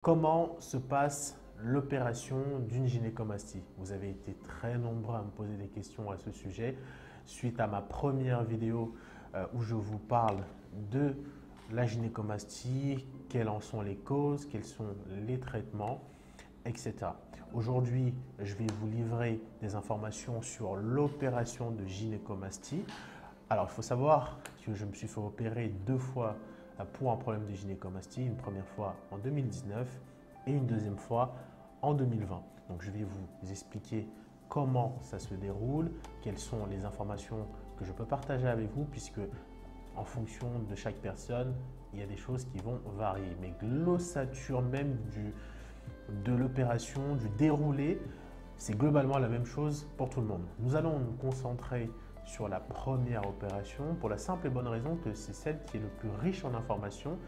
Comment se passe l'opération d'une gynécomastie? Vous avez été très nombreux à me poser des questions à ce sujet suite à ma première vidéo où je vous parle de la gynécomastie, quelles en sont les causes, quels sont les traitements, etc. Aujourd'hui, je vais vous livrer des informations sur l'opération de gynécomastie. Alors, il faut savoir que je me suis fait opérer deux fois pour un problème de gynécomastie, une première fois en 2019 et une deuxième fois en 2020. Donc, je vais vous expliquer comment ça se déroule, quelles sont les informations que je peux partager avec vous, puisque en fonction de chaque personne, il y a des choses qui vont varier. Mais l'ossature même de l'opération, du déroulé, c'est globalement la même chose pour tout le monde. Nous allons nous concentrer sur la première opération pour la simple et bonne raison que c'est celle qui est le plus riche en informations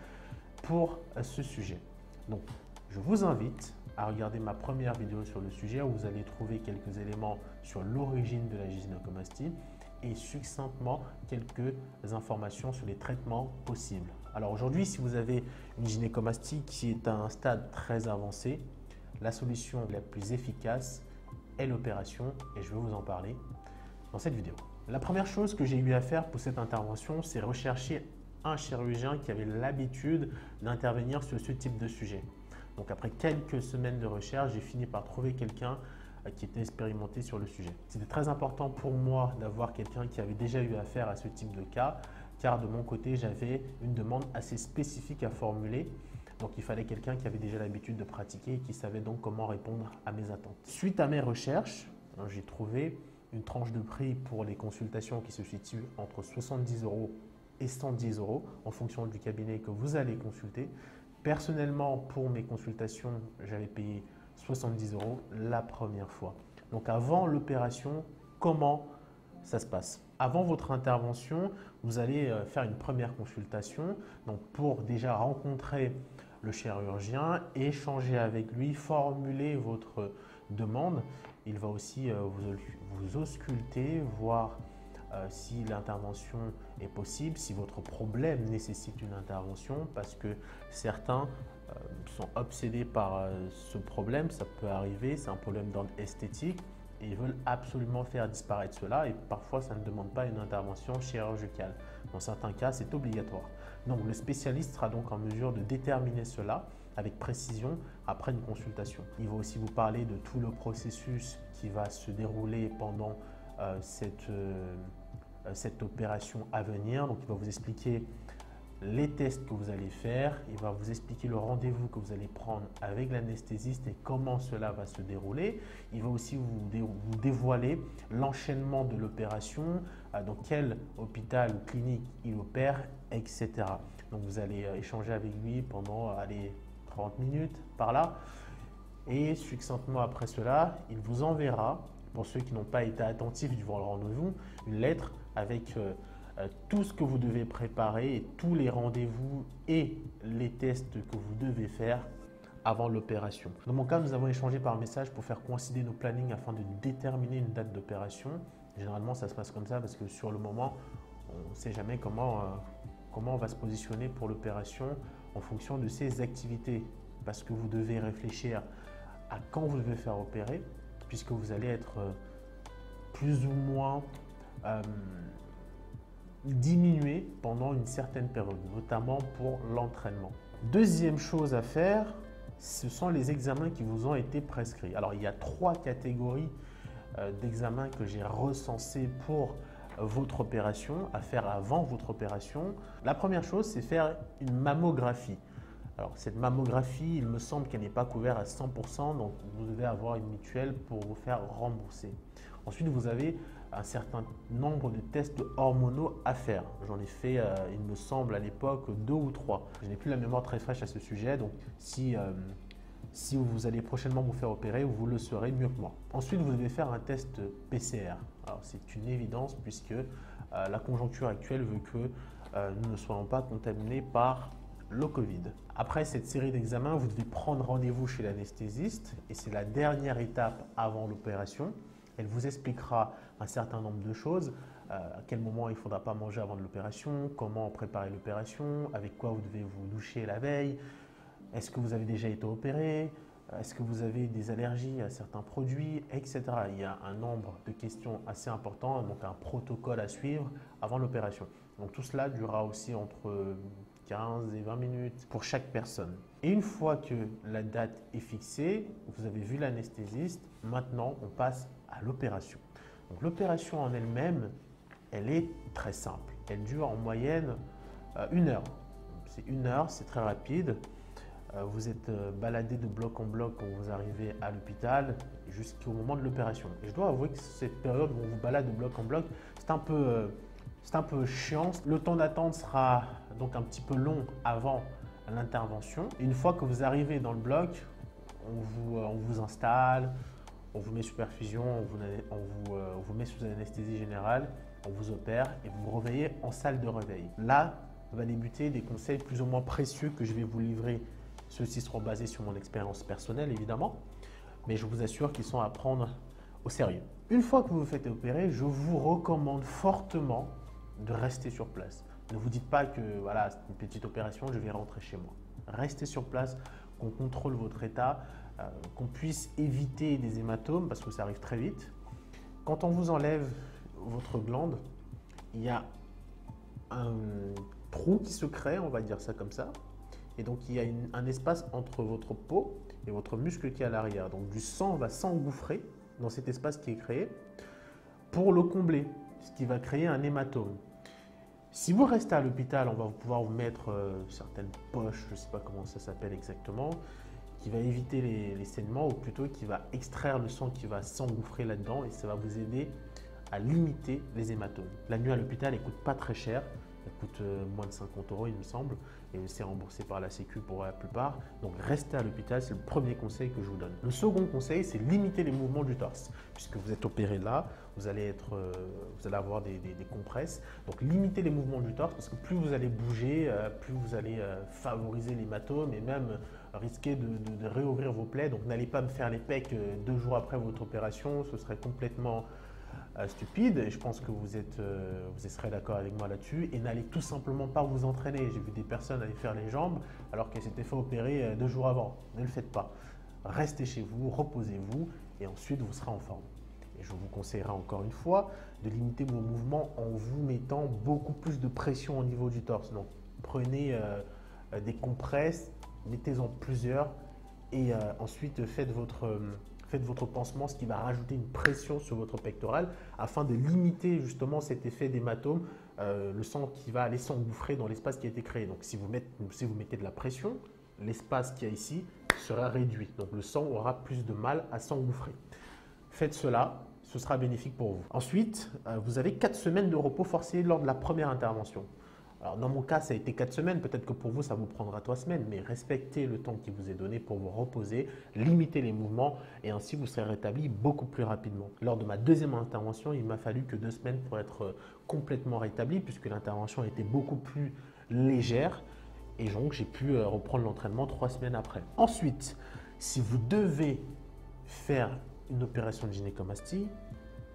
pour ce sujet. Donc, je vous invite à regarder ma première vidéo sur le sujet où vous allez trouver quelques éléments sur l'origine de la gynécomastie et succinctement quelques informations sur les traitements possibles. Alors aujourd'hui, si vous avez une gynécomastie qui est à un stade très avancé, la solution la plus efficace est l'opération et je vais vous en parler dans cette vidéo. La première chose que j'ai eu à faire pour cette intervention, c'est rechercher un chirurgien qui avait l'habitude d'intervenir sur ce type de sujet. Donc après quelques semaines de recherche, j'ai fini par trouver quelqu'un qui était expérimenté sur le sujet. C'était très important pour moi d'avoir quelqu'un qui avait déjà eu affaire à ce type de cas, car de mon côté, j'avais une demande assez spécifique à formuler. Donc il fallait quelqu'un qui avait déjà l'habitude de pratiquer et qui savait donc comment répondre à mes attentes. Suite à mes recherches, j'ai trouvé une tranche de prix pour les consultations qui se situe entre 70 € et 110 € en fonction du cabinet que vous allez consulter. Personnellement, pour mes consultations, j'avais payé 70 € la première fois. Donc avant l'opération, comment ça se passe? Avant votre intervention, vous allez faire une première consultation donc pour déjà rencontrer le chirurgien, échanger avec lui, formuler votre demande. Il va aussi vous ausculter, voir si l'intervention est possible, si votre problème nécessite une intervention, parce que certains sont obsédés par ce problème, ça peut arriver, c'est un problème d'ordre esthétique et ils veulent absolument faire disparaître cela et parfois ça ne demande pas une intervention chirurgicale. Dans certains cas, c'est obligatoire. Donc le spécialiste sera donc en mesure de déterminer cela avec précision après une consultation. Il va aussi vous parler de tout le processus qui va se dérouler pendant cette opération à venir. Donc, il va vous expliquer les tests que vous allez faire, il va vous expliquer le rendez-vous que vous allez prendre avec l'anesthésiste et comment cela va se dérouler. Il va aussi vous dévoiler l'enchaînement de l'opération, dans quel hôpital ou clinique il opère, etc. Donc, vous allez échanger avec lui pendant 30 minutes par là. Et succinctement après cela, il vous enverra, pour ceux qui n'ont pas été attentifs durant le rendez-vous, une lettre avec tout ce que vous devez préparer et tous les rendez-vous et les tests que vous devez faire avant l'opération. Dans mon cas, nous avons échangé par message pour faire coïncider nos plannings afin de déterminer une date d'opération. Généralement, ça se passe comme ça parce que sur le moment, on ne sait jamais comment on va se positionner pour l'opération en fonction de ses activités. Parce que vous devez réfléchir à quand vous devez faire opérer, puisque vous allez être plus ou moins diminuer pendant une certaine période, notamment pour l'entraînement. Deuxième chose à faire, ce sont les examens qui vous ont été prescrits. Alors, il y a trois catégories d'examens que j'ai recensés pour votre opération, à faire avant votre opération. La première chose, c'est faire une mammographie. Alors, cette mammographie, il me semble qu'elle n'est pas couverte à 100%, donc vous devez avoir une mutuelle pour vous faire rembourser. Ensuite, vous avez un certain nombre de tests hormonaux à faire. J'en ai fait, il me semble, à l'époque 2 ou 3. Je n'ai plus la mémoire très fraîche à ce sujet, donc si vous allez prochainement vous faire opérer, vous le saurez mieux que moi. Ensuite, vous devez faire un test PCR. Alors, c'est une évidence puisque la conjoncture actuelle veut que nous ne soyons pas contaminés par le Covid. Après cette série d'examens, vous devez prendre rendez-vous chez l'anesthésiste et c'est la dernière étape avant l'opération. Elle vous expliquera un certain nombre de choses, à quel moment il ne faudra pas manger avant de l'opération, comment préparer l'opération, avec quoi vous devez vous doucher la veille, Est-ce que vous avez déjà été opéré? Est-ce que vous avez des allergies à certains produits, etc. Il y a un nombre de questions assez important, donc un protocole à suivre avant l'opération. Donc tout cela durera aussi entre 15 et 20 minutes pour chaque personne. Et une fois que la date est fixée, vous avez vu l'anesthésiste, maintenant on passe à l'opération. Donc l'opération en elle-même, elle est très simple. Elle dure en moyenne 1 heure. C'est 1 heure, c'est très rapide. Vous êtes baladé de bloc en bloc quand vous arrivez à l'hôpital jusqu'au moment de l'opération. Et je dois avouer que cette période où on vous balade de bloc en bloc, c'est un peu chiant. Le temps d'attente sera donc un petit peu long avant l'intervention. Une fois que vous arrivez dans le bloc, on vous installe, on vous met sous perfusion, on vous met sous anesthésie générale, on vous opère et vous vous réveillez en salle de réveil. Là, va débuter des conseils plus ou moins précieux que je vais vous livrer. Ceux-ci seront basés sur mon expérience personnelle, évidemment, mais je vous assure qu'ils sont à prendre au sérieux. Une fois que vous vous faites opérer, je vous recommande fortement de rester sur place. Ne vous dites pas que voilà, c'est une petite opération, je vais rentrer chez moi. Restez sur place, qu'on contrôle votre état, qu'on puisse éviter des hématomes parce que ça arrive très vite. Quand on vous enlève votre glande, il y a un trou qui se crée, on va dire ça comme ça. Et donc, il y a un espace entre votre peau et votre muscle qui est à l'arrière. Donc, du sang va s'engouffrer dans cet espace qui est créé pour le combler, ce qui va créer un hématome. Si vous restez à l'hôpital, on va pouvoir vous mettre certaines poches, je ne sais pas comment ça s'appelle exactement, qui va éviter les saignements ou plutôt qui va extraire le sang qui va s'engouffrer là-dedans et ça va vous aider à limiter les hématomes. La nuit à l'hôpital, elle ne coûte pas très cher. Elle coûte moins de 50 €, il me semble, et c'est remboursé par la Sécu pour la plupart. Donc, restez à l'hôpital, c'est le premier conseil que je vous donne. Le second conseil, c'est limiter les mouvements du torse. Puisque vous êtes opéré là, vous allez avoir des compresses. Donc, limitez les mouvements du torse parce que plus vous allez bouger, plus vous allez favoriser l'hématome et même risquer de réouvrir vos plaies. Donc, n'allez pas me faire les pecs 2 jours après votre opération, ce serait complètement stupide, et je pense que vous serez d'accord avec moi là-dessus, et n'allez tout simplement pas vous entraîner. J'ai vu des personnes aller faire les jambes alors qu'elles s'étaient fait opérer 2 jours avant. Ne le faites pas. Restez chez vous, reposez-vous et ensuite vous serez en forme. Et je vous conseillerais encore une fois de limiter vos mouvements en vous mettant beaucoup plus de pression au niveau du torse. Donc prenez des compresses, mettez-en plusieurs et ensuite faites votre pansement, ce qui va rajouter une pression sur votre pectoral afin de limiter justement cet effet d'hématome, le sang qui va aller s'engouffrer dans l'espace qui a été créé. Donc si vous mettez de la pression, l'espace qu'il y a ici sera réduit. Donc le sang aura plus de mal à s'engouffrer. Faites cela, ce sera bénéfique pour vous. Ensuite, vous avez 4 semaines de repos forcé lors de la première intervention. Alors, dans mon cas, ça a été 4 semaines. Peut-être que pour vous, ça vous prendra 3 semaines. Mais respectez le temps qui vous est donné pour vous reposer, limitez les mouvements et ainsi vous serez rétabli beaucoup plus rapidement. Lors de ma deuxième intervention, il m'a fallu que 2 semaines pour être complètement rétabli puisque l'intervention était beaucoup plus légère. Et donc, j'ai pu reprendre l'entraînement 3 semaines après. Ensuite, si vous devez faire une opération de gynécomastie,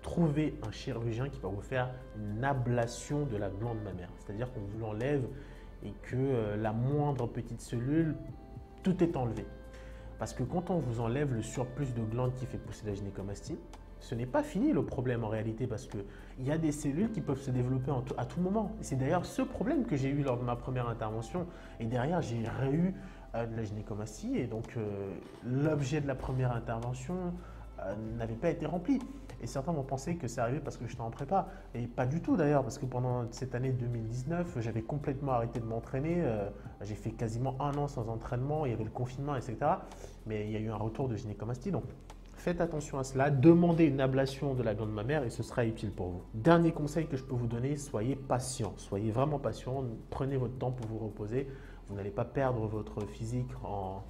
trouvez un chirurgien qui va vous faire une ablation de la glande mammaire. C'est-à-dire qu'on vous l'enlève et que la moindre petite cellule, tout est enlevé. Parce que quand on vous enlève le surplus de glande qui fait pousser la gynécomastie, ce n'est pas fini le problème en réalité parce qu'il y a des cellules qui peuvent se développer à tout moment. C'est d'ailleurs ce problème que j'ai eu lors de ma première intervention et derrière j'ai eu de la gynécomastie et donc l'objet de la première intervention n'avait pas été rempli. Et certains m'ont pensé que c'est arrivé parce que j'étais en prépa. Et pas du tout d'ailleurs, parce que pendant cette année 2019, j'avais complètement arrêté de m'entraîner. J'ai fait quasiment 1 an sans entraînement, il y avait le confinement, etc. Mais il y a eu un retour de gynécomastie. Donc faites attention à cela, demandez une ablation de la glande mammaire et ce sera utile pour vous. Dernier conseil que je peux vous donner, soyez patient. Soyez vraiment patient, prenez votre temps pour vous reposer. Vous n'allez pas perdre votre physique en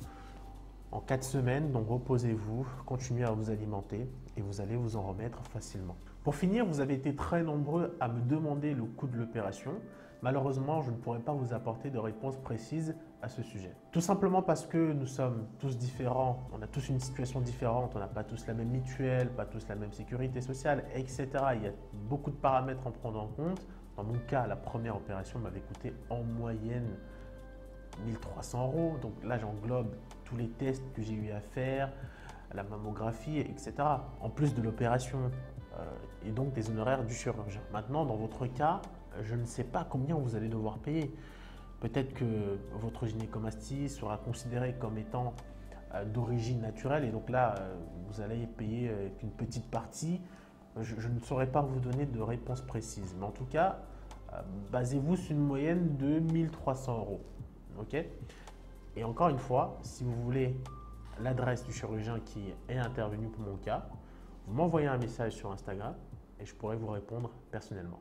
4 semaines, donc reposez-vous, continuez à vous alimenter et vous allez vous en remettre facilement. Pour finir, vous avez été très nombreux à me demander le coût de l'opération. Malheureusement, je ne pourrai pas vous apporter de réponse précise à ce sujet. Tout simplement parce que nous sommes tous différents, on a tous une situation différente, on n'a pas tous la même mutuelle, pas tous la même sécurité sociale, etc. Il y a beaucoup de paramètres à prendre en compte. Dans mon cas, la première opération m'avait coûté en moyenne 1300 €. Donc là, j'englobe tous les tests que j'ai eu à faire, la mammographie, etc. En plus de l'opération et donc des honoraires du chirurgien. Maintenant, dans votre cas, je ne sais pas combien vous allez devoir payer. Peut-être que votre gynécomastie sera considérée comme étant d'origine naturelle et donc là, vous allez payer qu'une petite partie. Je ne saurais pas vous donner de réponse précise, mais en tout cas, basez-vous sur une moyenne de 1300 €. Ok? Et encore une fois, si vous voulez l'adresse du chirurgien qui est intervenu pour mon cas, vous m'envoyez un message sur Instagram et je pourrai vous répondre personnellement.